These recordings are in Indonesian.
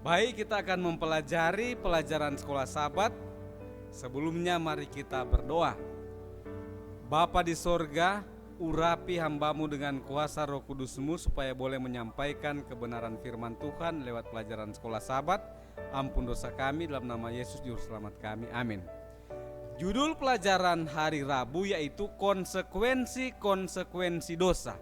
Baik, kita akan mempelajari pelajaran sekolah Sabat. Sebelumnya mari kita berdoa. Bapa di sorga, urapi hambamu dengan kuasa Roh Kudus-Mu supaya boleh menyampaikan kebenaran firman Tuhan lewat pelajaran sekolah Sabat. Ampun dosa kami dalam nama Yesus Juru Selamat kami, amin. Judul pelajaran hari Rabu yaitu konsekuensi dosa.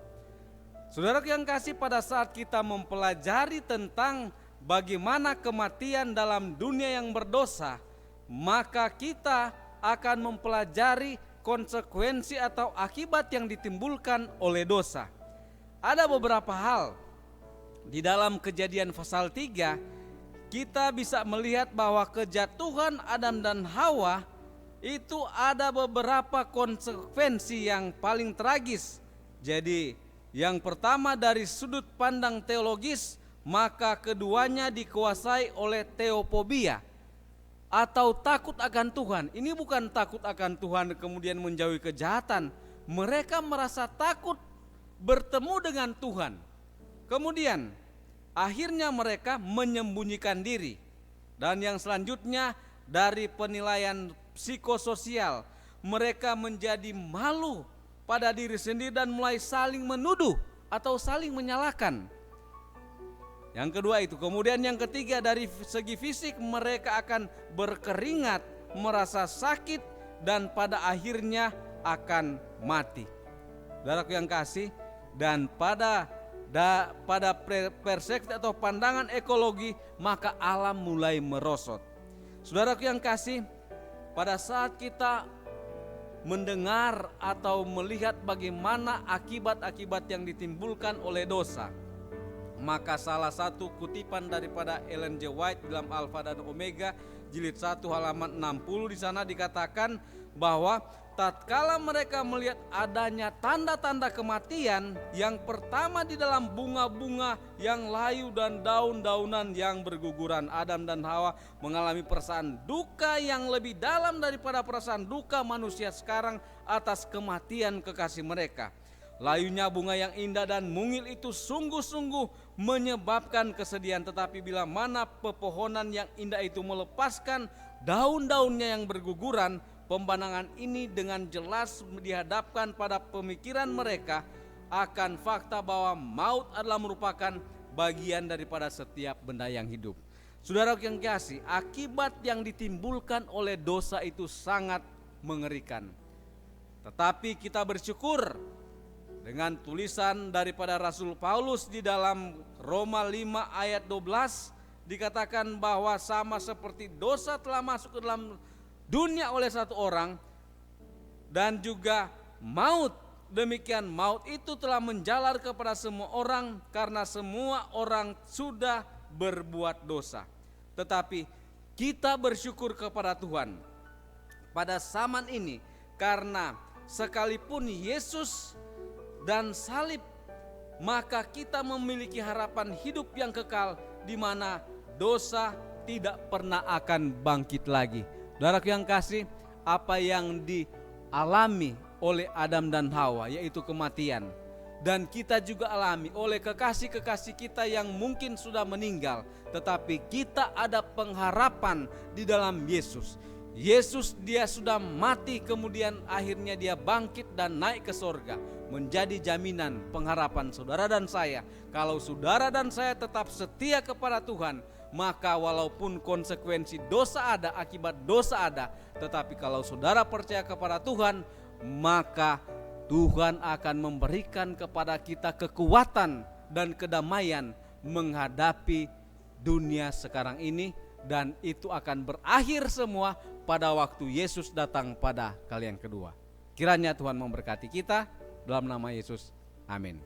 Saudara yang kasih, pada saat kita mempelajari tentang bagaimana kematian dalam dunia yang berdosa, maka kita akan mempelajari konsekuensi atau akibat yang ditimbulkan oleh dosa. Ada beberapa hal di dalam Kejadian pasal 3, kita bisa melihat bahwa kejatuhan Adam dan Hawa itu ada beberapa konsekuensi yang paling tragis. Jadi yang pertama dari sudut pandang teologis, maka keduanya dikuasai oleh teofobia atau takut akan Tuhan. Ini bukan takut akan Tuhan kemudian menjauhi kejahatan. Mereka merasa takut bertemu dengan Tuhan. Kemudian akhirnya mereka menyembunyikan diri. Dan yang selanjutnya dari penilaian psikososial, mereka menjadi malu pada diri sendiri dan mulai saling menuduh atau saling menyalahkan. Yang kedua itu. Kemudian yang ketiga dari segi fisik, mereka akan berkeringat, merasa sakit, dan pada akhirnya akan mati. Saudaraku yang kasih, dan pada perspektif atau pandangan ekologi, maka alam mulai merosot. Saudaraku yang kasih, pada saat kita mendengar atau melihat bagaimana akibat-akibat yang ditimbulkan oleh dosa, maka salah satu kutipan daripada Ellen G. White dalam Alfa dan Omega jilid 1 halaman 60, di sana dikatakan bahwa tatkala mereka melihat adanya tanda-tanda kematian, yang pertama di dalam bunga-bunga yang layu dan daun-daunan yang berguguran, Adam dan Hawa mengalami perasaan duka yang lebih dalam daripada perasaan duka manusia sekarang atas kematian kekasih mereka. Layunya bunga yang indah dan mungil itu sungguh-sungguh menyebabkan kesedihan, tetapi bila mana pepohonan yang indah itu melepaskan daun-daunnya yang berguguran, pembanangan ini dengan jelas dihadapkan pada pemikiran mereka akan fakta bahwa maut adalah merupakan bagian daripada setiap benda yang hidup. Saudara yang kasih, akibat yang ditimbulkan oleh dosa itu sangat mengerikan. Tetapi kita bersyukur dengan tulisan daripada Rasul Paulus di dalam Roma 5 ayat 12, dikatakan bahwa sama seperti dosa telah masuk ke dalam dunia oleh satu orang, dan juga maut, demikian maut itu telah menjalar kepada semua orang karena semua orang sudah berbuat dosa. Tetapi kita bersyukur kepada Tuhan pada zaman ini, karena sekalipun Yesus dan salib, maka kita memiliki harapan hidup yang kekal, di mana dosa tidak pernah akan bangkit lagi. Saudaraku yang kasih, apa yang dialami oleh Adam dan Hawa yaitu kematian, dan kita juga alami oleh kekasih-kekasih kita yang mungkin sudah meninggal, tetapi kita ada pengharapan di dalam Yesus. Yesus, dia sudah mati, kemudian akhirnya dia bangkit dan naik ke sorga, menjadi jaminan pengharapan saudara dan saya. Kalau saudara dan saya tetap setia kepada Tuhan, maka walaupun konsekuensi dosa ada, akibat dosa ada, tetapi kalau saudara percaya kepada Tuhan, maka Tuhan akan memberikan kepada kita kekuatan dan kedamaian menghadapi dunia sekarang ini, dan itu akan berakhir semua pada waktu Yesus datang pada kali yang kedua. Kiranya Tuhan memberkati kita dalam nama Yesus. Amin.